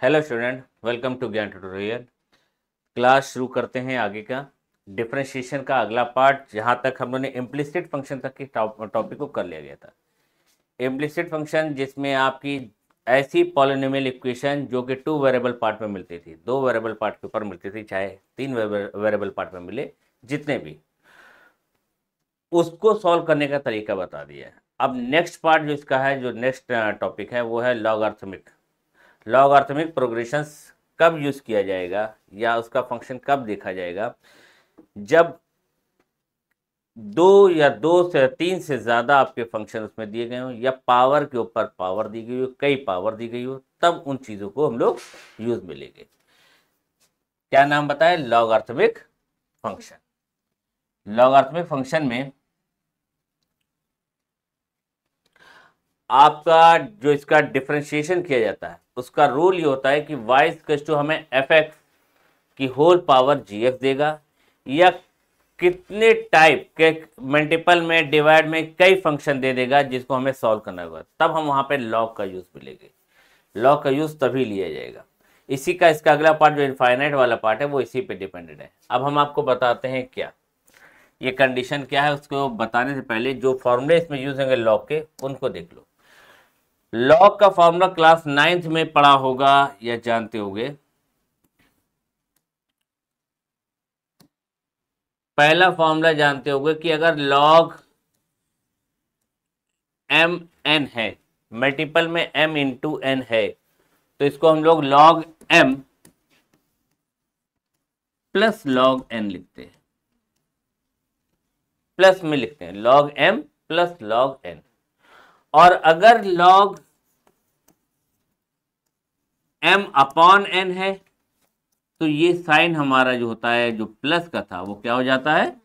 Hello student, welcome to ज्ञान tutorial. Class शुरू करते हैं आगे का डिफरेंशिएशन का अगला पार्ट, जहां तक हम लोगों ने इम्प्लिसिट फंक्शन तक के टॉपिक को कर लिया गया था। इम्प्लिसिट फंक्शन जिसमें आपकी ऐसी पॉलिनोमियल इक्वेशन जो कि 2 वेरिएबल पार्ट में मिलती थी, 2 वेरिएबल पार्ट के ऊपर मिलती थी, चाहे 3 वेरिएबल पार्ट में मिले, जितने भी, उसको सॉल्व करने का तरीका बता दिया है। अब नेक्स्ट पार्ट जो इसका है, जो नेक्स्ट टॉपिक है, वो है लॉगरिथमिक। लॉगरिथमिक प्रोग्रेशंस कब यूज किया जाएगा या उसका फंक्शन कब देखा जाएगा? जब 2 या 2 से 3 से ज्यादा आपके फंक्शन उसमें दिए गए हो, या पावर के ऊपर पावर दी गई हो, कई पावर दी गई हो, तब उन चीजों को हम लोग यूज में लेंगे। क्या नाम बताए? Logarithmic function. लॉगरिथमिक फंक्शन में आपका जो इसका डिफरेंशिएशन किया जाता है, उसका रूल ये होता है कि y इक्वल टू हमें एफ एक्स की होल पावर जी एक्स देगा, या कितने टाइप के मल्टीपल में डिवाइड में कई फंक्शन दे देगा जिसको हमें सॉल्व करना होगा, तब हम वहां पे लॉग का यूज मिलेंगे। लॉग का यूज तभी लिया जाएगा। इसी का इसका अगला पार्ट जो इनफाइनाइट वाला पार्ट है वो इसी पे डिपेंडेंट है। अब हम आपको बताते हैं क्या ये कंडीशन क्या है। उसको बताने से पहले जो फॉर्मूले इसमें यूज होंगे लॉग के, उनको देख लो। लॉग का फॉर्मूला क्लास 9th में पढ़ा होगा या जानते होंगे। पहला फॉर्मूला जानते होंगे कि अगर लॉग एम एन है, मल्टीपल में m इंटू एन है, तो इसको हम लोग log m plus log n लिखते हैं। प्लस में लिखते हैं log m plus log n। और अगर लॉग m अपॉन n है, तो ये साइन हमारा जो होता है, जो प्लस का था, वो क्या हो जाता है?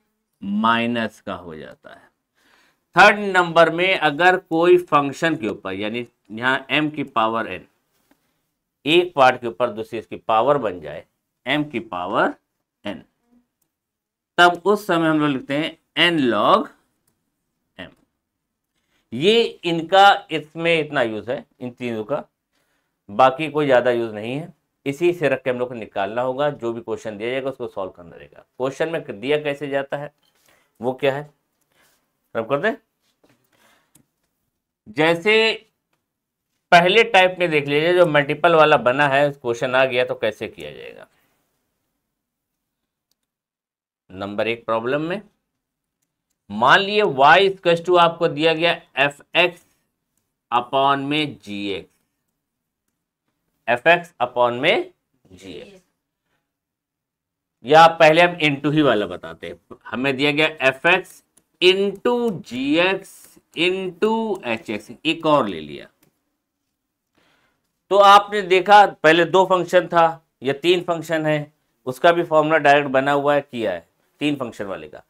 माइनस का हो जाता है। थर्ड नंबर में अगर कोई फंक्शन के ऊपर, यानी यहां m की पावर n, एक पार्ट के ऊपर दूसरी इसकी पावर बन जाए m की पावर n, तब उस समय हम लोग लिखते हैं n log m। ये इनका इसमें इतना यूज है, इन चीजों का, बाकी कोई ज्यादा यूज नहीं है। इसी से रख के हम लोग को निकालना होगा। जो भी क्वेश्चन दिया जाएगा उसको सॉल्व करना रहेगा। क्वेश्चन में दिया कैसे जाता है वो क्या है, रब कर दे। जैसे पहले टाइप में देख लीजिए, जो मल्टीपल वाला बना है, क्वेश्चन आ गया तो कैसे किया जाएगा। नंबर 1 प्रॉब्लम में मान लिए y इक्वल टू आपको दिया गया एफ एक्स अपॉन में g x, f x upon में जी एक्स, या पहले हम इंटू ही वाला बताते हैं। हमें दिया गया एफ एक्स इंटू जी एक्स इंटू एच एक्स, एक और ले लिया। तो आपने देखा पहले 2 फंक्शन था या 3 फंक्शन है, उसका भी फॉर्मूला डायरेक्ट बना हुआ है, किया है। 3 फंक्शन वाले का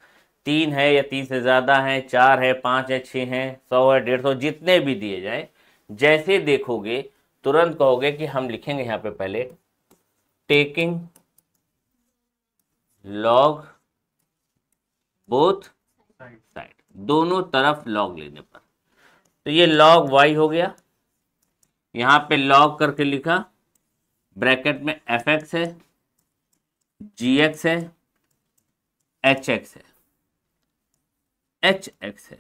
3 है या 3 से ज्यादा है, 4 है, 5 है, 6 है, 100 है, 150, जितने भी दिए जाए, जैसे देखोगे तुरंत कहोगे कि हम लिखेंगे यहां पे पहले टेकिंग लॉग बोथ साइड, दोनों तरफ लॉग लेने पर। तो ये लॉग y हो गया, यहां पे लॉग करके लिखा, ब्रैकेट में एफ एक्स है, जी एक्स है, एच एक्स है, एच एक्स है।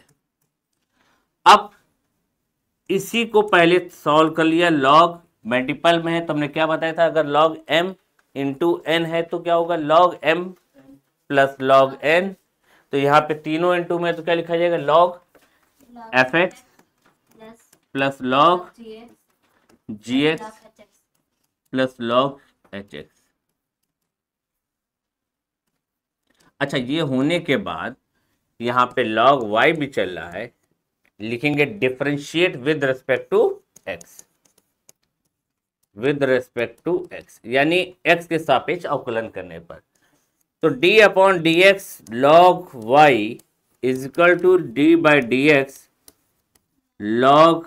अब इसी को पहले सॉल्व कर लिया। लॉग मल्टीपल में है तो हमने क्या बताया था, अगर लॉग m इंटू एन है तो क्या होगा, log m plus log n। तो यहाँ पे तीनों इंटू में तो क्या लिखा जाएगा, log f x plus log g x plus log h x. अच्छा, ये होने के बाद यहाँ पे log y भी चल रहा है, लिखेंगे differentiate with respect to x, with respect to x, यानी x के सापेक्ष अवकलन करने पर। तो d upon d x log y is equal to d by d x log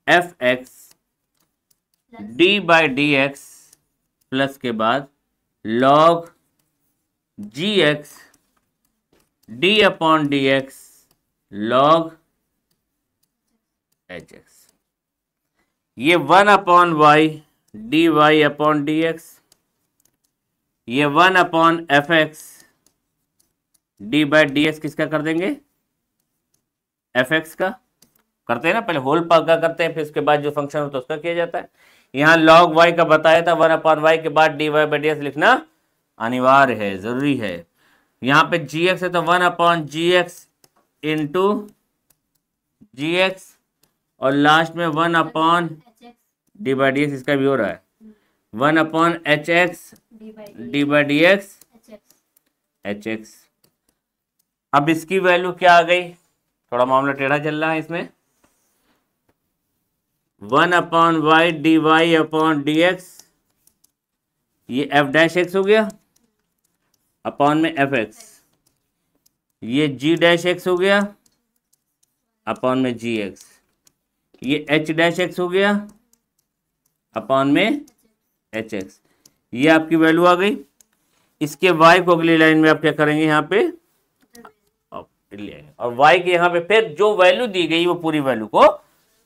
f x d by d x plus के बाद log g x d upon d x log h x. ये 1 upon y d y upon d x, ये 1 upon f x d by d x किसका कर देंगे, F x का करते हैं ना, पहले होल पावर का करते हैं, फिर उसके बाद जो फंक्शन होता है उसका किया जाता है। यहाँ लॉग वाई का बताया था, 1 अपॉन वाई के बाद d y by d x लिखना अनिवार्य है, जरूरी है। यहाँ पे जी एक्स है तो 1 अपॉन जी एक्स इंटू जी एक्स, और लास्ट में 1 upon D by d x, इसका भी हो रहा है 1 upon H x d by d x h x. अब इसकी वैल्यू क्या आ गई, थोड़ा मामला टेढ़ा चल रहा है इसमें, 1 upon y d y upon d x, ये एफ डैश एक्स हो गया अपॉन में एफ एक्स, ये जी डैश एक्स हो गया अपॉन में जी एक्स, ये एच डैश एक्स हो गया अपॉन में एच एक्स। ये आपकी वैल्यू आ गई। इसके y को अगली लाइन में आप क्या करेंगे, यहाँ पे ले आएंगे, और y के यहाँ पे फिर जो वैल्यू दी गई वो पूरी वैल्यू को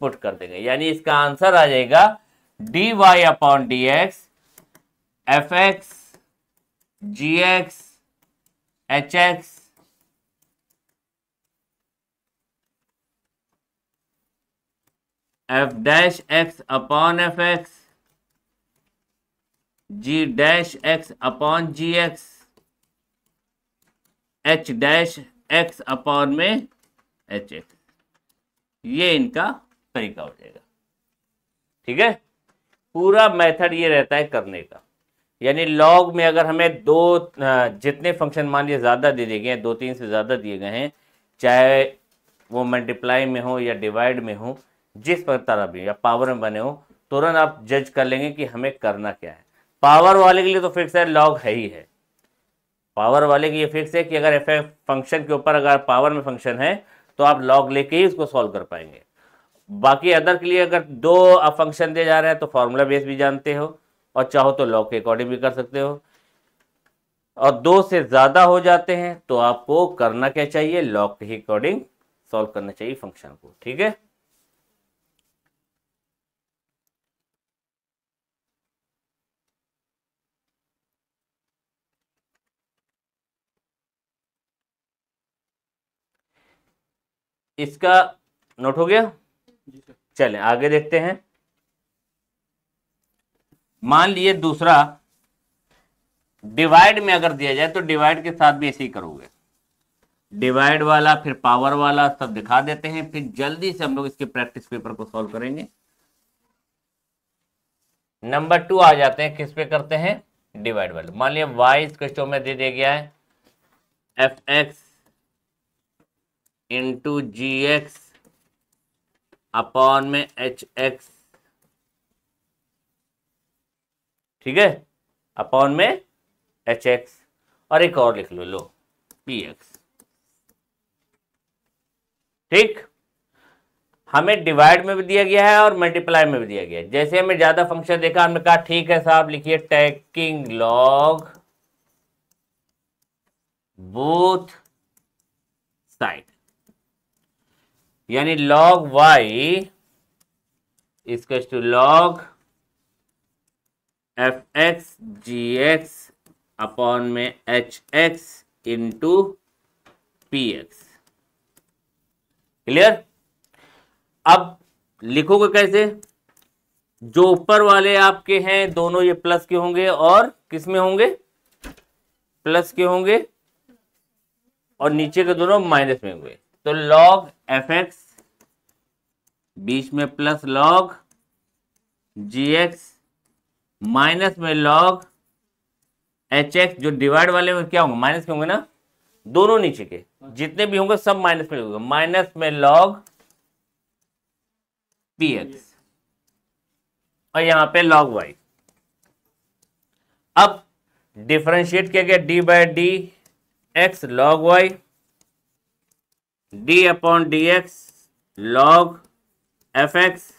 पुट कर देंगे, यानी इसका आंसर आ जाएगा d y upon d x f x g x h x f dash x upon f x g dash x upon g x h dash x upon में एच एक्स। ये इनका तरीका हो जाएगा। ठीक है, पूरा मेथड ये रहता है करने का। यानी लॉग में अगर हमें दो जितने फंक्शन मान लीजिए ज़्यादा दे दिए गए हैं, 2-3 से ज़्यादा दिए गए हैं, चाहे वो मल्टीप्लाई में हो या डिवाइड में हो, जिस तरह भी या पावर में बने हो, तुरंत आप जज कर लेंगे कि हमें करना क्या है। पावर वाले के लिए तो फिक्स है, लॉग है ही है। पावर वाले की ये फिक्स है कि अगर एफ फंक्शन के ऊपर अगर पावर में फंक्शन है तो आप लॉग लेके ही उसको सॉल्व कर पाएंगे। बाकी अदर के लिए अगर दो फंक्शन दे जा रहे हैं तो फॉर्मूला बेस भी जानते हो, और चाहो तो लॉग के अकॉर्डिंग भी कर सकते हो। और 2 से ज़्यादा हो जाते हैं तो आपको करना क्या चाहिए, लॉग के ही अकॉर्डिंग सॉल्व करना चाहिए फंक्शन को। ठीक है, इसका नोट हो गया। चलें आगे देखते हैं। मान लिए दूसरा डिवाइड में अगर दिया जाए तो डिवाइड के साथ भी ऐसे ही करोगे, डिवाइड वाला फिर पावर वाला सब दिखा देते हैं, फिर जल्दी से हम लोग इसके प्रैक्टिस पेपर को सॉल्व करेंगे। नंबर 2 आ जाते हैं, किस पे करते हैं, डिवाइड वाले। मान लिया y इस क्वेश्चन में दे दिया गया है एफ एक्स इंटू जी एक्स अपॉन में एच एक्स, ठीक है, अपॉन में एच एक्स, और एक और लिख लो पी एक्स। ठीक, हमें डिवाइड में भी दिया गया है और मल्टीप्लाई में भी दिया गया है। जैसे हमें ज्यादा फंक्शन देखा, हमने कहा ठीक है साहब लिखिए टेकिंग लॉग बोथ साइड, यानी log y equal to log f x g x upon में h x into p x. Clear? अब लिखोगे कैसे, जो ऊपर वाले आपके हैं दोनों ये प्लस के होंगे और किस में होंगे, प्लस के होंगे, और नीचे के दोनों माइनस में होंगे। तो log एफ एक्स बीच में plus log g x minus में log एच एक्स, जो डिवाइड वाले में क्या होंगे, माइनस के होंगे ना, दोनों नीचे के जितने भी होंगे सब माइनस में होंगे, माइनस में log पी एक्स, और यहां पे log y। अब डिफरेंशिएट किया गया d by d x log y, d upon d x log f x,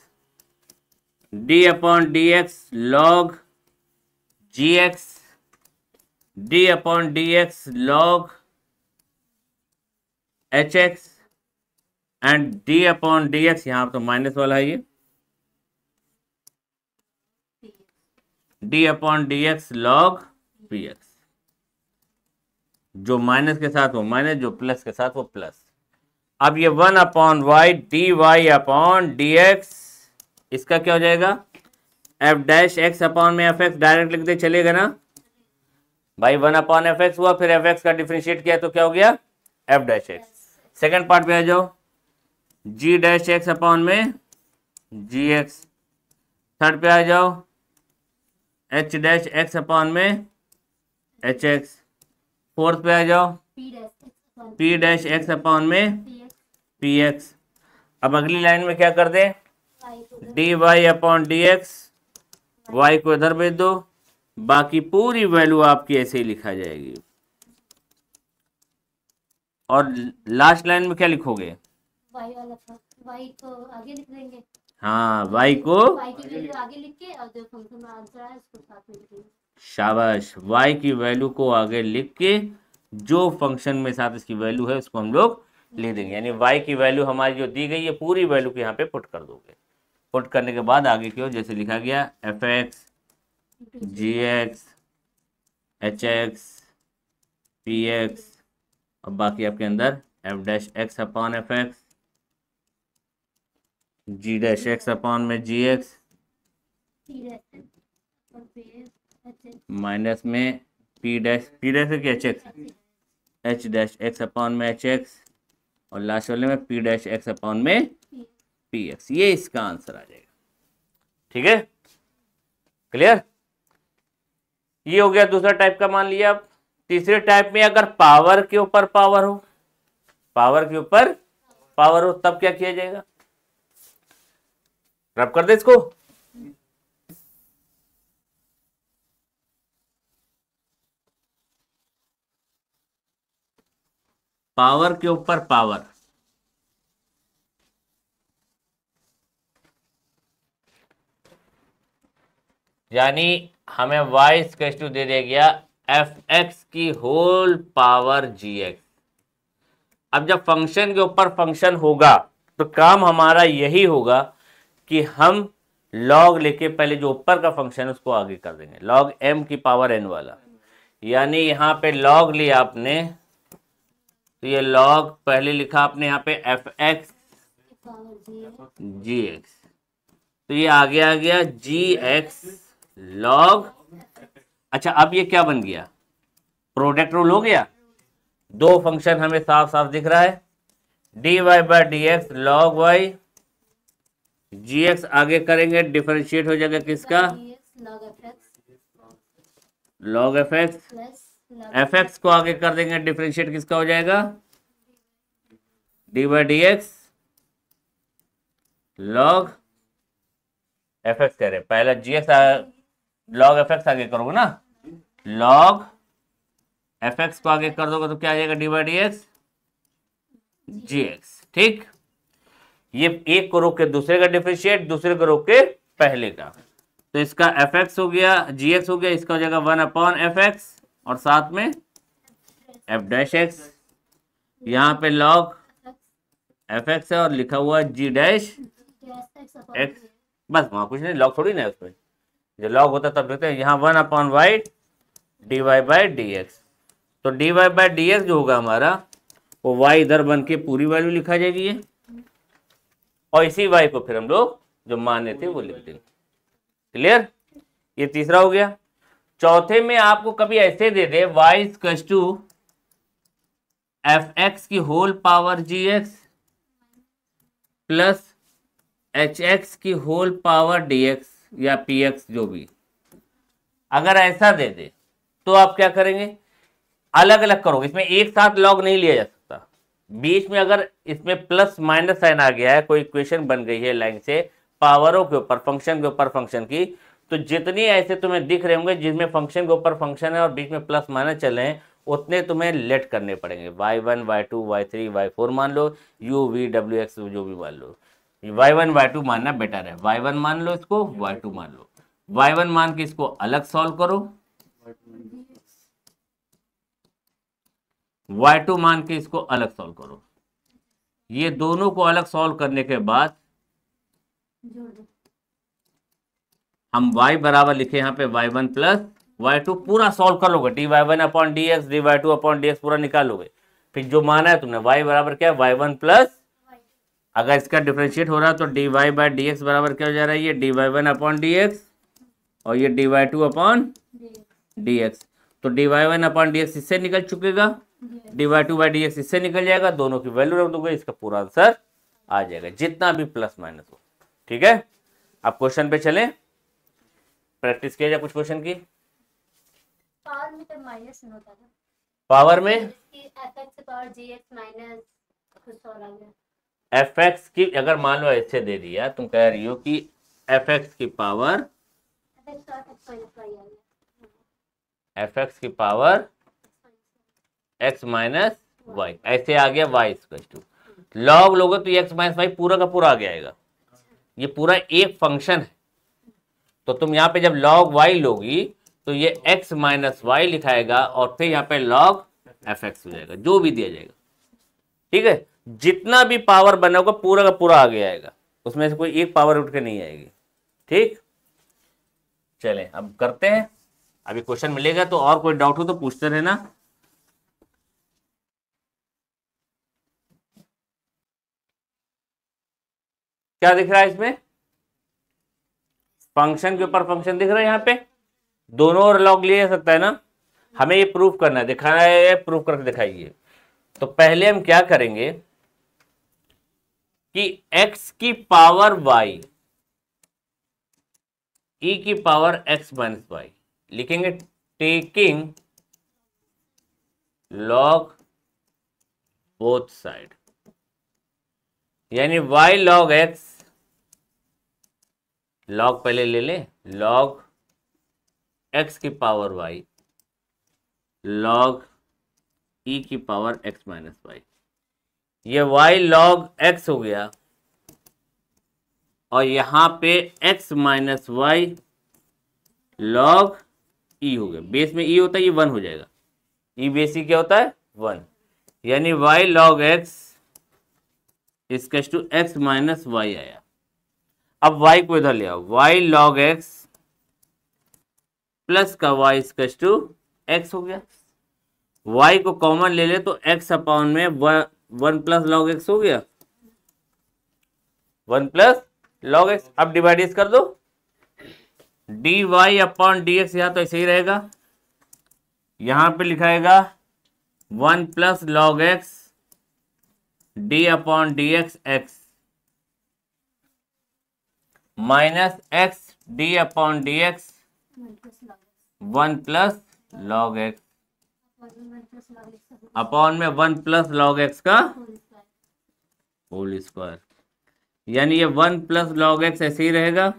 d upon d x log g x, d upon d x log h x, and d upon d x, यहां तो minus वाला है ये, d upon d x log p x. जो minus के साथ वो minus, जो प्लस के साथ वो प्लस। अब ये 1 upon y d y upon d x, इसका क्या हो जाएगा? एफ डैश एक्स अपॉन में एफ एक्स डायरेक्ट लिख दे, चलेगा ना भाई? 1 अपॉन एफ एक्स हुआ, फिर एफ एक्स का डिफरेंशिएट किया तो क्या हो गया? F dash x. Second part पे आ जाओ, जी डैश एक्स अपॉन में जी एक्स। थर्ड पे आ जाओ, एच डैश एक्स अपॉन में एच एक्स। फोर्थ पे आ जाओ, पी डैश एक्स अपॉन में पी एक्स। अब अगली लाइन में क्या कर दे? D y upon d x, y को इधर भेज दो, बाकी पूरी वैल्यू आपकी ऐसे ही लिखा जाएगी। और लास्ट लाइन में क्या लिखोगे? वाई को आगे लिख देंगे। हाँ, वाई को वाई की वैल्यू आगे लिख के और जो फंक्शन में आंसर है उसको साथ में लिखेंगे। शाबाश, वाई की वैल्यू को आगे लिख के जो फंक्शन में साथ इसकी वैल्यू है उसको हम लोग लिख देंगे। यानी वाई की वैल्यू हमारी जो दी गई है पूरी वैल्यू को यहाँ पे पुट कर दोगे। पुट करने के बाद आगे की ओर जैसे लिखा गया f x g x h x p x, और बाकी आपके अंदर f dash x upon f x, g dash x upon में जी एक्स, माइनस में पी डैश है कि h x, h dash x upon में एच एक्स, और लास्ट वाले में पी डैश एक्स अपॉन में पी एक्स। ये इसका आंसर आ जाएगा। ठीक है, क्लियर? ये हो गया दूसरा टाइप का। मान लिया अब तीसरे टाइप में अगर पावर के ऊपर पावर हो, पावर के ऊपर पावर हो, तब क्या किया जाएगा? रब कर दे इसको। पावर के ऊपर पावर, यानी हमें y टू दे दिया गया एफ एक्स की होल पावर जी एक्स। अब जब फंक्शन के ऊपर फंक्शन होगा तो काम हमारा यही होगा कि हम लॉग लेके पहले जो ऊपर का फंक्शन है उसको आगे कर देंगे, लॉग m की पावर n वाला। यानी यहां पे लॉग लिया आपने, तो ये लॉग पहले लिखा आपने यहाँ पे एफ एक्स जी एक्स, तो ये आगे आ गया जी एक्स लॉग। अच्छा, अब ये क्या बन गया? प्रोडक्ट रूल हो गया। दो फंक्शन हमें साफ साफ दिख रहा है, d y by d x log y, g x आगे करेंगे डिफरेंशिएट हो जाएगा किसका? Log f x. F x को आगे कर देंगे डिफरेंशिएट किसका हो जाएगा? D by d x log f x कह रहे, पहला g x log f x आगे करोगे ना, लॉग एफ एक्स को आगे कर दोगे तो क्या आ जाएगा? D by d x g x. ठीक, ये एक को रोक के दूसरे का डिफरेंशिएट, दूसरे को रोक के पहले का, तो इसका एफ एक्स हो गया, जी एक्स हो गया, इसका हो जाएगा 1 अपॉन एफ एक्स और साथ में एफ डैश एक्स। यहाँ पे लॉग एफ एक्स है और लिखा हुआ जी डैश एक्स, बस वहां कुछ नहीं, लॉग थोड़ी ना है उसमें, जो लॉग होता तब लिखते हैं। यहाँ 1 upon y d y by d x, तो d y by d x जो होगा हमारा वो वाई इधर बन के पूरी वैल्यू लिखा जाएगी ये, और इसी वाई को फिर हम लोग जो माने थे वो लिख देंगे। क्लियर? ये तीसरा हो गया। चौथे में आपको कभी ऐसे दे दे y equals to f x की whole power g x plus h x की होल पावर डी एक्स या पी एक्स, जो भी, अगर ऐसा दे दे तो आप क्या करेंगे? अलग अलग करोगे, इसमें एक साथ लॉग नहीं लिया जा सकता। बीच में अगर इसमें प्लस माइनस साइन आ गया है, कोई इक्वेशन बन गई है लाइन से पावरों के ऊपर फंक्शन के ऊपर फंक्शन की, तो जितनी ऐसे तुम्हें दिख रहे होंगे जिसमें फंक्शन के ऊपर फंक्शन है और बीच में प्लस माइनस चल रहे हैं, उतने तुम्हें लेट करने पड़ेंगे। y1 y2 y3 y4 मान लो, u v w x जो भी मान लो, y1 y2 मानना बेटर है। y1 मान लो, इसको y2 मान लो, y1 मान के इसको अलग सॉल्व करो, y2 मान के इसको अलग सॉल्व करो। ये दोनों को अलग सॉल्व करने के बाद हम y बराबर लिखे यहाँ पे y1 प्लस y2, पूरा सॉल्व कर लोगे, dy1 upon dx dy2 upon dx पूरा निकालोगे। फिर जो माना है तुमने y बराबर क्या है y1 प्लस, अगर इसका डिफरेंशिएट हो रहा है तो dy बाई dx बराबर क्या हो जा रहा है, ये dy1 अपॉन dx और ये dy2 अपॉन dx। तो dy1 अपॉन dx इससे निकल चुकेगा, dy2 बाई dx इससे निकल जाएगा, दोनों की वैल्यू रख दोगे, इसका पूरा आंसर आ जाएगा, जितना भी प्लस माइनस हो। ठीक है, अब क्वेश्चन पे चले, प्रैक्टिस किया जाए कुछ क्वेश्चन की। पावर में तो माइनस नहीं होता था, पावर में fx पावर gx माइनस कुछ और आ गया। fx की अगर मान लो ऐसे दे दिया, तुम कह रही हो कि fx की पावर fx और x माइनस y आ गया, fx की पावर x माइनस y, ऐसे आ गया y इक्वल टू लॉग लोगे तो x माइनस y पूरा का पूरा आ गया। ये पूरा एक फंक्शन है, तो तुम यहाँ पे जब log y लोगी तो ये x माइनस वाई लिखाएगा और फिर यहाँ पे log fx हो जाएगा, जो भी दिया जाएगा। ठीक है, जितना भी पावर बना होगा पूरा का पूरा आगे आएगा, उसमें से कोई एक पावर उठ के नहीं आएगी। ठीक, चलें अब करते हैं, अभी क्वेश्चन मिलेगा तो और कोई डाउट हो तो पूछते रहना। क्या दिख रहा है इसमें, फंक्शन के ऊपर फंक्शन दिख रहा है, यहाँ पे दोनों और लॉग लिया जा सकता है ना, हमें ये प्रूफ करना है, दिखाना है, प्रूफ करके दिखाइए। तो पहले हम क्या करेंगे कि x की पावर y e की पावर x माइनस वाई लिखेंगे, टेकिंग लॉग बोथ साइड, यानी y log x, लॉग पहले ले ले, लॉग x की पावर y log e की पावर x माइनस वाई, ये y log x हो गया और यहां पे x minus y log e हो गया, बेस में e होता है, ये 1 हो जाएगा, e बेस ई क्या होता है 1, यानी y log x equals to x minus y आया। अब y को इधर ले आओ, y log x प्लस का y इक्वल्स टू x हो गया, y को कॉमन ले ले तो x अपॉन में 1 प्लस लॉग x हो गया, 1 प्लस लॉग x। अब डिवाइड कर दो, dy अपॉन dx यहां तो ऐसे ही रहेगा, यहां पे लिखाएगा 1 plus log x d upon dx x minus x d upon dx 1 plus log x upon में 1 प्लस लॉग x का होल स्क्वायर, यानी ये 1 प्लस लॉग x ऐसे ही रहेगा,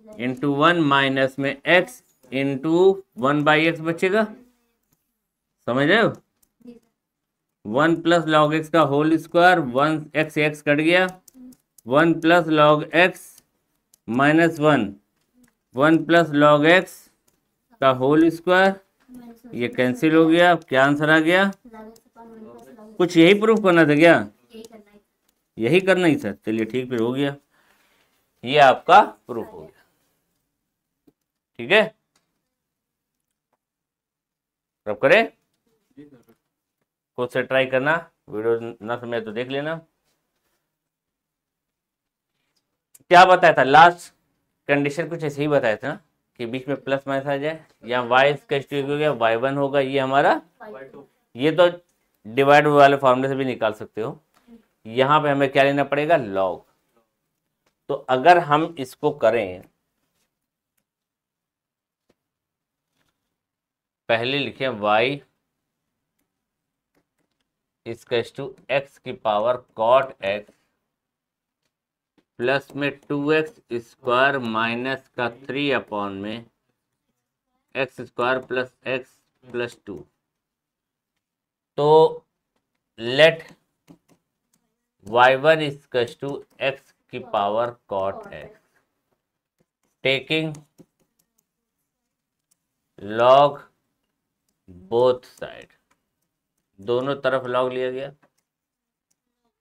इंटू 1 माइनस में x इंटू 1 बाई एक्स बचेगा, समझ रहे हो, 1 प्लस लॉग x का होल स्क्वायर, 1 x कट गया, 1 plus log x minus 1 plus log x का होल स्क्वायर, ये कैंसिल हो गया। क्या आंसर आ गया, कुछ यही प्रूफ करना था क्या, यही करना ही था, चलिए ठीक फिर हो गया, ये आपका प्रूफ हो गया। ठीक है, अब करें, खुद से ट्राई करना, वीडियो ना समझे तो देख लेना। क्या बताया था, लास्ट कंडीशन कुछ ऐसे ही बताया था ना कि बीच में प्लस माइनस आ जाए, या y हो गया, y1 होगा, ये हमारा ये तो डिवाइड वाले फॉर्मूले से भी निकाल सकते हो। यहाँ पे हमें क्या लेना पड़ेगा, लॉग। तो अगर हम इसको करें, पहले लिखें y इक्वल्स टू x की पावर cot x प्लस में 2x स्क्वायर माइनस का 3 अपॉन में x square plus x plus 2। तो let y1 equals to x की power cot x taking log both side, दोनों तरफ लॉग लिया गया,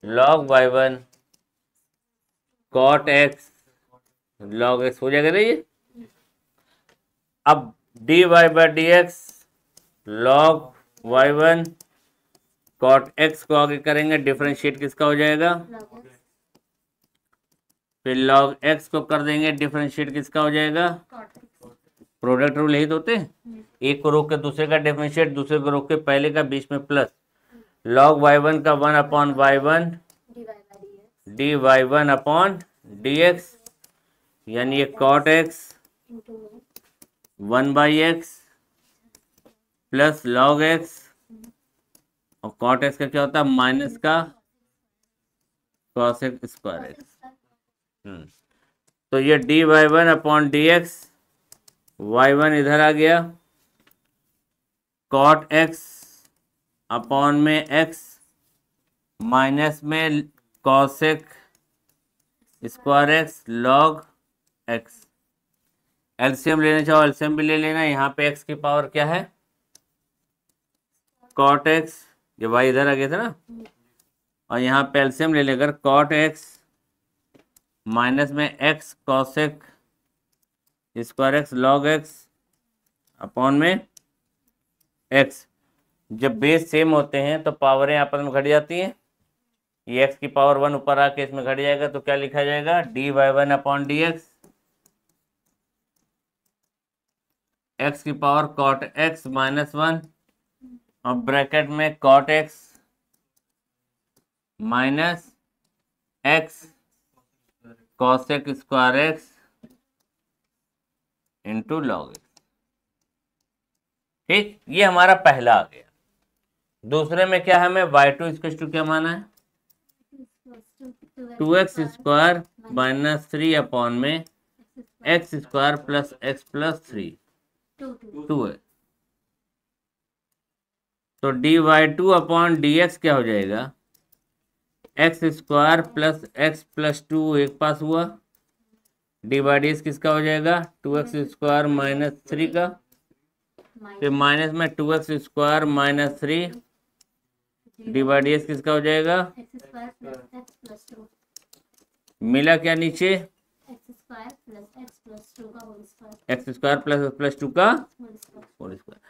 log y1 cot x log x हो जाएगा ना ये। अब dy by d x log y1 cot x को आगे करेंगे, डिफरेंशिएट किसका हो जाएगा, log x फिर log x को कर देंगे, डिफरेंशिएट किसका हो जाएगा, cot x। प्रोडक्ट रूल यही तो होते हैं, एक को रोक के दूसरे का डिफरेंशिएट, दूसरे को रोक के पहले का, बीच में प्लस log y1 का 1/y1 dy by dx dy1 upon dx, यानी ये cot x into 1/x plus log x, और cot x का क्या होता है, माइनस का cos x स्क्वायर x। तो ये dy1 अपॉन dx, y1 इधर आ गया, cot x अपॉन में x माइनस में cos x square x log x। LCM लेना चाहो एलसीएम भी ले लेना, यहाँ पे x की पावर क्या है, cot x, ये y इधर आ गया था ना, और यहाँ पे एलसीएम ले लेकर cot x माइनस में x cos x square x log x upon में x। जब बेस सेम होते हैं तो पावरें आपस में घट जाती हैं, ये x की पावर 1 ऊपर आके इसमें घट जाएगा, तो क्या लिखा जाएगा, dy1 अपॉन dx, x की पावर cot x माइनस 1 और ब्रैकेट में cot x minus x cos x square x into log x। ठीक, ये हमारा पहला आ गया। दूसरे में क्या है, हमें y2 इक्वल टू क्या माना है, 2x स्क्वायर माइनस 3 अपॉन में x square plus x plus 3 2 है। तो dy2 अपॉन dx क्या हो जाएगा, x square plus x plus 2 एक पास हुआ, डी बाई डी एक्स किसका हो जाएगा, 2x स्क्वायर माइनस 3 का, फिर माइनस में 2x square minus 3 d by d x किसका हो जाएगा, x square plus x plus 2 मिला क्या नीचे, x square plus x plus 2 का whole square, x square plus 2 का होल स्क्वायर। Whole square.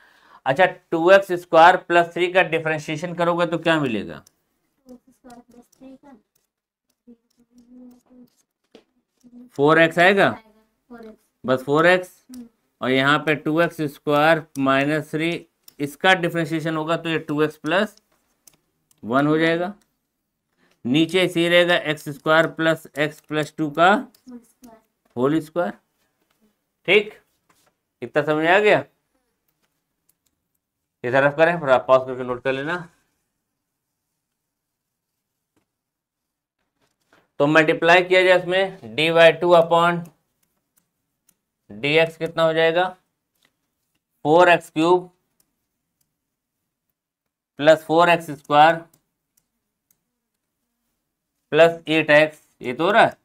अच्छा, 2x स्क्वायर प्लस 3 का डिफरेंशिएशन करोगे तो क्या मिलेगा, 2x स्क्वायर प्लस 3 का 4x आएगा, 4x बस 4x, और यहाँ पे 2x स्क्वायर माइनस 3 इसका डिफरेंशिएशन होगा तो ये 2x प्लस 1 हो जाएगा, नीचे इसी रहेगा x square plus x plus 2 का होल स्क्वायर। Whole square. ठीक, इतना समझ आ गया, ये तरफ करें, फिर आप पॉज करके नोट कर लेना। तो मल्टीप्लाई किया जाए इसमें dy2 अपॉन dx कितना हो जाएगा, 4x cube plus 4x square plus 8x, ये तो हो रहा है,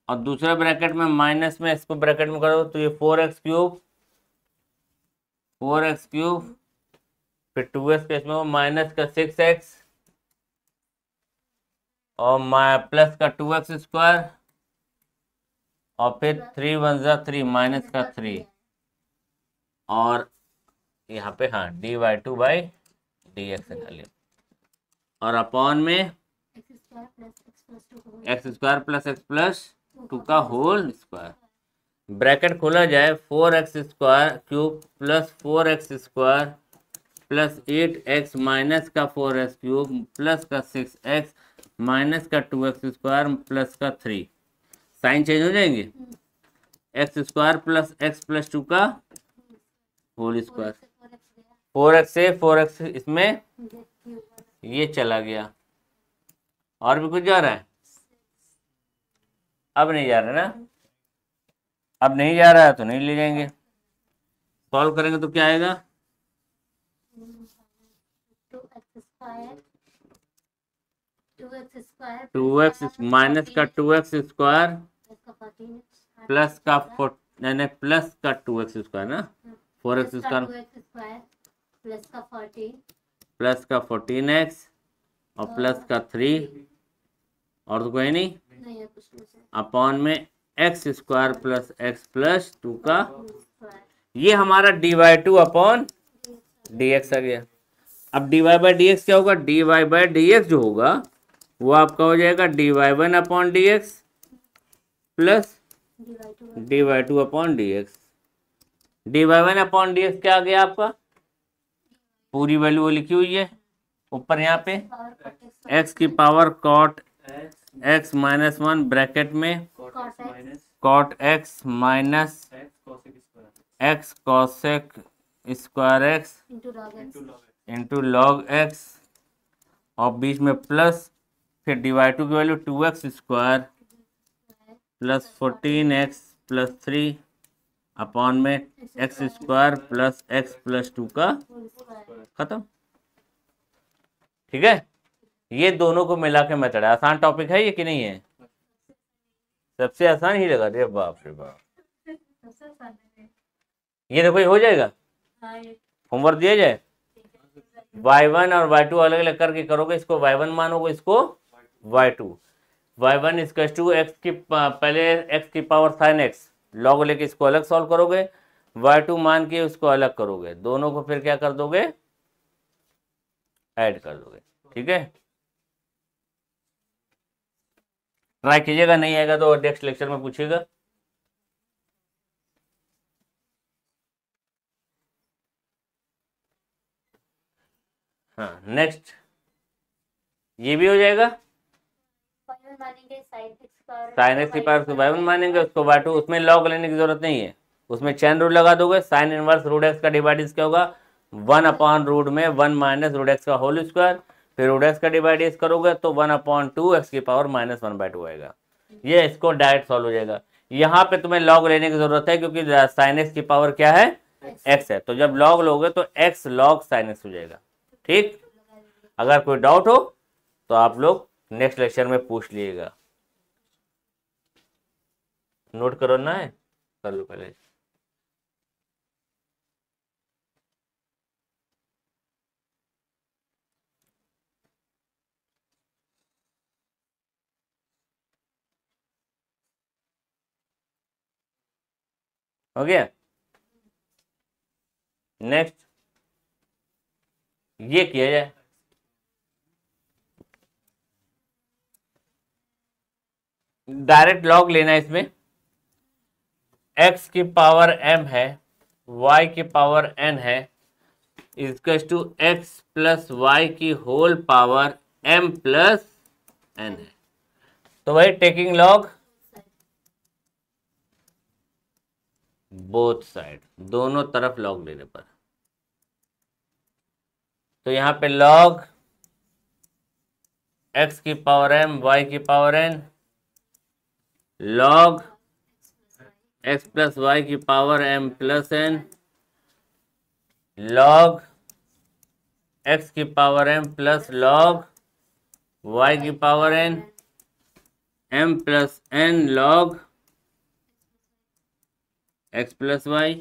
और दूसरे ब्रैकेट में माइनस में इसको ब्रैकेट में करो तो ये 4x क्यूब फिर 2x के इसमें माइनस का 6x और प्लस का 2x स्क्वायर और फिर 3 1 जा 3 माइनस का 3 और यहाँ पे हाँ dy2 बाई dx निकालिए और अपॉन में x square plus x plus 2 का होल स्क्वायर, ब्रैकेट खोला जाए 4x square cube plus 4x square plus 8x minus का 4x क्यूब प्लस का 6x माइनस का 2x स्क्वायर प्लस का 3, साइन चेंज हो जाएंगे, x square plus x plus 2 का होल स्क्वायर, 4x से 4x इसमें ये चला गया, और भी कुछ जा रहा है, अब नहीं जा रहा ना, अब नहीं जा रहा है तो नहीं ले जाएंगे, सॉल्व करेंगे तो क्या आएगा, 2x माइनस का 2x स्क्वायर प्लस का प्लस का 2x स्क्वायर ना, 4x स्क्वायर प्लस का 14x और प्लस का 3 और तो कोई नहीं, अपॉन में x square plus x plus 2 का, ये हमारा dy2 अपॉन dx आ गया। अब dy बाई डी एक्स क्या होगा, dy बाई डी एक्स जो होगा वो आपका हो जाएगा dy1 upon d x plus dy2 upon d x. dy1 upon d x क्या आ गया आपका, पूरी वैल्यू वो लिखी हुई है ऊपर यहाँ पे, x की power cot x minus 1 bracket में कॉट x minus x cosec square x into log x और बीच में प्लस, फिर dy2 की value 2x square plus 14x plus 3 upon में x square plus x plus 2 का, खत्म। ठीक है, ये दोनों को मिला के मेथड है। आसान टॉपिक है ये कि नहीं है, सबसे आसान ही लगा, रे बाप रे बाप। ये देखो ये हो जाएगा, होमवर्क दिया जाए, y1 और y2 अलग अलग करके करोगे, इसको y1 मानोगे, इसको y2। y1 equal to x की पहले x की पावर साइन x लॉग लेके इसको अलग सॉल्व करोगे, y2 मान के उसको अलग करोगे, दोनों को फिर क्या कर दोगे, ऐड कर दोगे। ठीक है, ट्राई कीजिएगा, नहीं आएगा तो नेक्स्ट लेक्चर में पूछिएगा। हाँ नेक्स्ट, ये भी हो जाएगा, साइन एक्स की पावर y1 मानेंगे, उसको y2, उसमें लॉग लेने की जरूरत नहीं है, उसमें चैन रूल लगा दोगे, साइन इनवर्स रूट एक्स का डिवाइड क्या होगा, 1 अपॉन रूट में 1 माइनस रूट एक्स का होल स्क्वायर, फिर रूट एक्स का डिवाइड करोगे तो 1 अपॉन 2 एक्स की पावर माइनस 1/2 आएगा। ये इसको डायरेक्ट सॉल्व हो जाएगा। यहाँ पे तुम्हें लॉग लेने की जरूरत है क्योंकि साइन एक्स की पावर क्या है, एक्स है, तो जब लॉग लोगे तो एक्स लॉग साइन एक्स हो जाएगा। ठीक, अगर कोई डाउट हो तो आप लोग नेक्स्ट लेक्चर में पूछ लीजिएगा, नोट करना है, कर लो पहले। हो गया, नेक्स्ट ये किया जाए, डायरेक्ट लॉग लेना है। इसमें x की पावर m है, y की पावर n है, equal to x plus y की whole power m plus n है। तो भाई टेकिंग लॉग बोथ साइड, दोनों तरफ लॉग लेने पर, तो यहां पे लॉग x की पावर m y की power n log x plus y की power m plus n log x की power m plus log y की power n m plus n log x plus y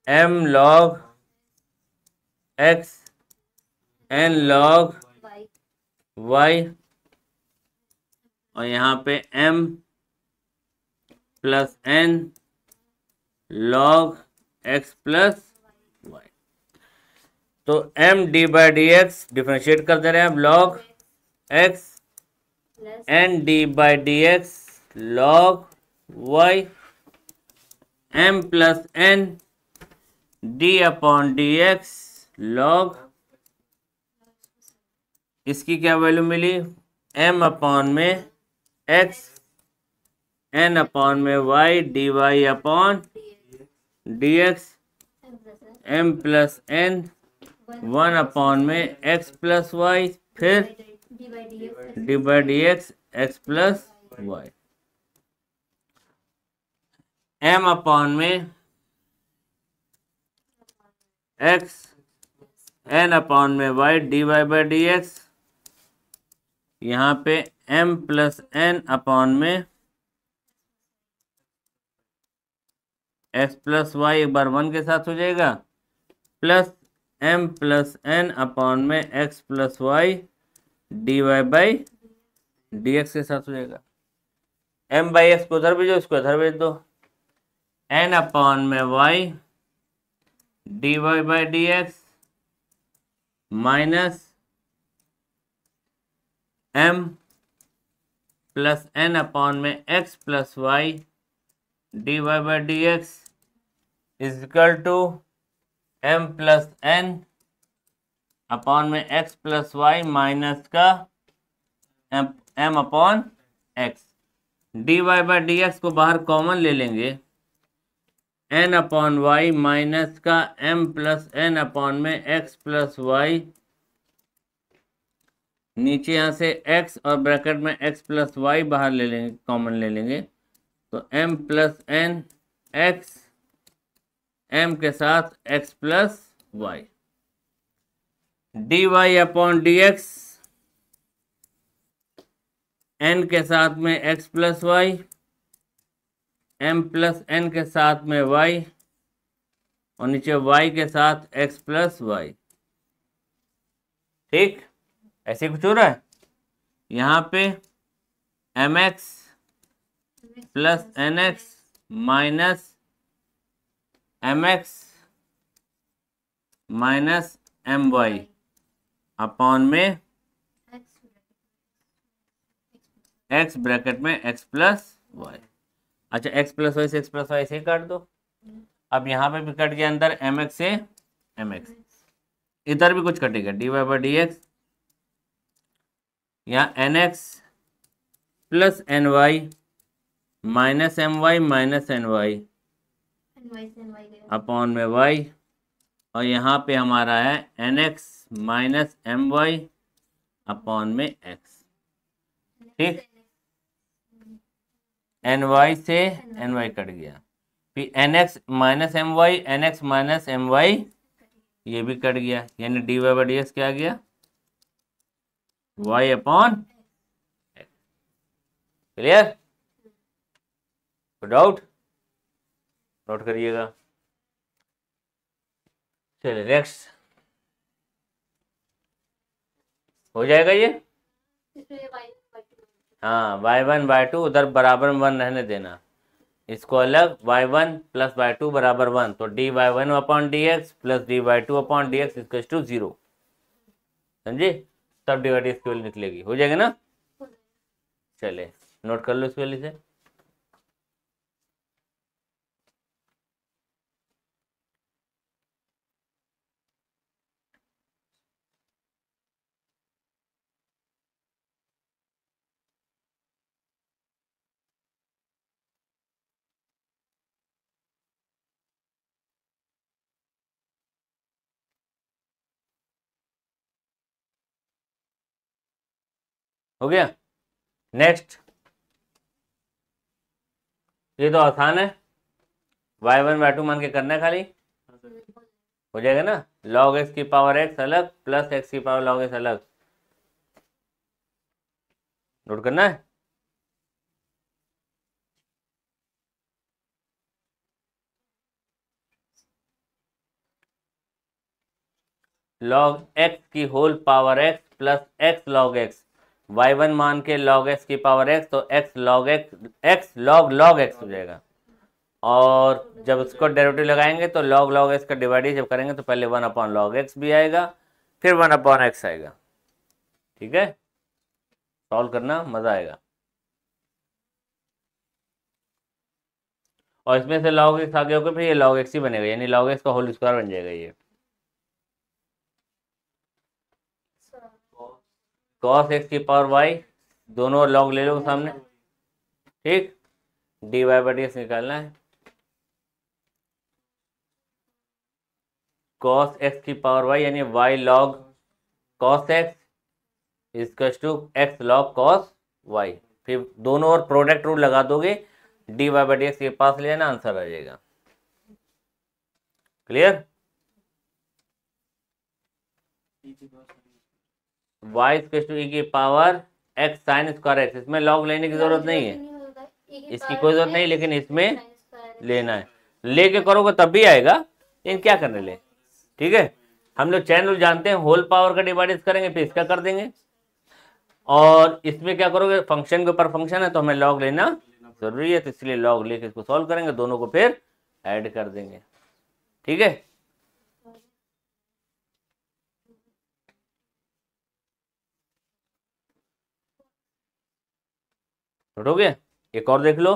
m log x n log y और यहाँ पे m plus n log x plus y. तो m d by d x differentiate कर दे रहे हैं अब, log x n d by d x log y m plus n d upon d x log, इसकी क्या वैल्यू मिली, m upon में x n अपॉन में y d y upon d x m plus n 1 upon में x plus y, फिर d by d x x plus y, m upon में x n upon में y d y by d x, यहाँ पे m plus n upon में x plus y एक बार 1 के साथ हो जाएगा, plus m plus n upon में x plus y d y by d x के साथ हो जाएगा। m बाई एक्स को उधर भेजो, इसको इधर भेज दो, n अपॉन में y dy by d x minus m plus n upon में x plus y d y by d x is equal to m plus n upon में x प्लस वाई माइनस का m upon x। D y by d x को बाहर common ले लेंगे, n upon y minus का m plus n upon में x plus y, नीचे यहाँ से x और ब्रैकेट में x प्लस वाई बाहर ले लेंगे, कॉमन ले लेंगे, तो m plus n x m के साथ x plus y, d y upon d x n के साथ में x plus y, m plus n के साथ में y और नीचे y के साथ x प्लस वाई। ठीक, ऐसे कुछ हो रहा है। यहाँ पे mx plus nx minus mx minus my upon में x ब्रैकेट में x प्लस वाई। अच्छा, x प्लस वाई से x प्लस वाई से काट दो। अब यहाँ पे भी कट गया अंदर mx से mx, इधर भी कुछ कटेगा dy बाई डी एक्स, यहाँ nx plus ny minus my minus ny upon में y, और यहाँ पे हमारा है nx माइनस my अपॉन में x। ठीक, ny से ny कट गया, फिर nx minus my, nx minus my ये भी कट गया, यानी d y by d x क्या आ गया, y upon x। Clear? Doubt note करिएगा। चलिए नेक्स्ट, हो जाएगा ये। हाँ, y1 y2 उधर बराबर 1 रहने देना, इसको अलग, y1 प्लस y2 बराबर 1, तो d y one upon d x plus d y two upon d x equal to 0। समझे? तब डी वाई डी एक्स की वैल्यू निकलेगी। हो जाएगा ना? चले नोट कर लो इस वैल्यू से। हो गया? नेक्स्ट, ये तो आसान है, y1 y2 मान के करना है खाली। हो जाएगा ना? log x की पावर x अलग प्लस x की पावर log x अलग, नोट करना है। log x की whole power x plus x log x, y1 मान के log x की पावर x, तो x log x log x हो जाएगा। और जब इसको डेरिवेटिव लगाएंगे तो log x का डिवाइड जब करेंगे तो पहले 1 अपॉन log x भी आएगा, फिर 1 अपॉन x आएगा। ठीक है, सॉल्व करना, मजा आएगा। और इसमें से log x आगे होकर फिर ये log x ही बनेगा, यानी log x का होल स्क्वायर बन जाएगा ये। cos x की पावर y, दोनों log ले लो सामने। ठीक, d y by d x निकालना है। cos x की पावर y यानी y log cos x equals to x log cos y, फिर दोनों और प्रोडक्ट रूल लगा दोगे, d y by d x के पास ले जाना, आंसर आ जाएगा। Clear? y equals to e की power x sine square x, इसमें log लेने की जरूरत नहीं है, इसकी कोई जरूरत नहीं, लेकिन इसमें लेना है। लेके करोगे तब भी आएगा, लेकिन क्या करने ले। ठीक है, हम लोग चैन रूल जानते हैं, होल पावर का डिवाइड करेंगे फिर इसका कर देंगे, और इसमें क्या करोगे, फंक्शन के ऊपर फंक्शन है तो हमें log लेना ज़रूरी है, तो इसलिए लॉग लेके इसको सॉल्व करेंगे, दोनों को फिर ऐड कर देंगे। ठीक है, नोट हो गया। एक और देख लो,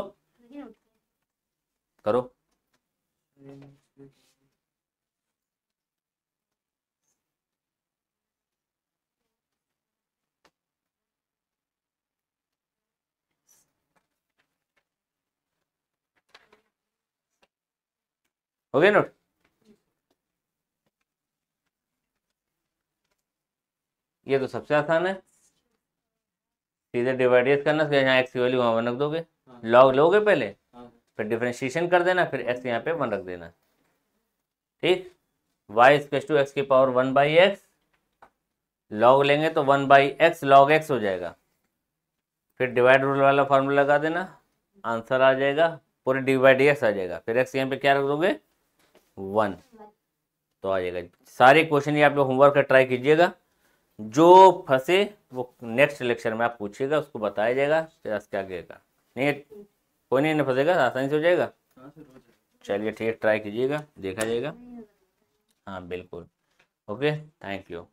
करो। हो गया नोट। ये तो सबसे आसान है, सीधे डिवाइड करना, यहाँ एक्स की वैल्यू वहाँ 1 रख दोगे, लॉग लोगे पहले, फिर डिफरेंशिएशन कर देना, फिर एक्स यहाँ पे 1 रख देना। ठीक, y इक्वल्स टू एक्स की पावर 1/x, लॉग लेंगे तो 1/x log x हो जाएगा, फिर डिवाइड रूल वाला फार्मूला लगा देना, आंसर आ जाएगा, पूरे dy/dx आ जाएगा, फिर x यहाँ पे क्या रख दोगे 1, तो आ जाएगा। सारे क्वेश्चन ये आप लोग होमवर्क का ट्राई कीजिएगा, जो फंसे वो नेक्स्ट लेक्चर में आप पूछिएगा, उसको बताया जाएगा, फिर क्या आगेगा। नहीं, कोई नहीं फंसेगा, आसानी से हो जाएगा। चलिए ठीक है, ट्राई कीजिएगा, देखा जाएगा। हाँ बिल्कुल, ओके, थैंक यू।